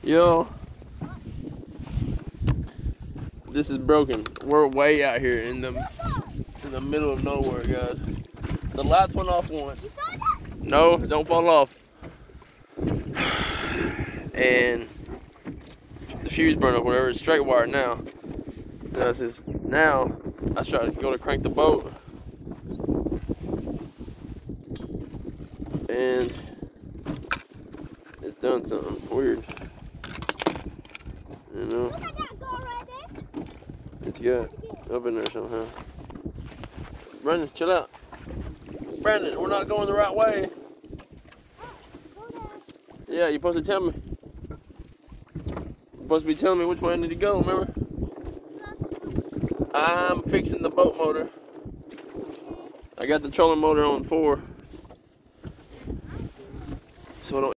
Yo, this is broken. We're way out here in the middle of nowhere, guys. The lights went off once. No, don't fall off. And the fuse burned up, whatever. It's straight wire now. Now I try to go to crank the boat, and it's done something weird. You know, Look at that guy right there. it's got up in there somehow. Brandon, chill out. Brandon, we're not going the right way. Yeah, you're supposed to tell me. You're supposed to be telling me which way I need to go, remember? I'm fixing the boat motor. I got the trolling motor on 4. So I don't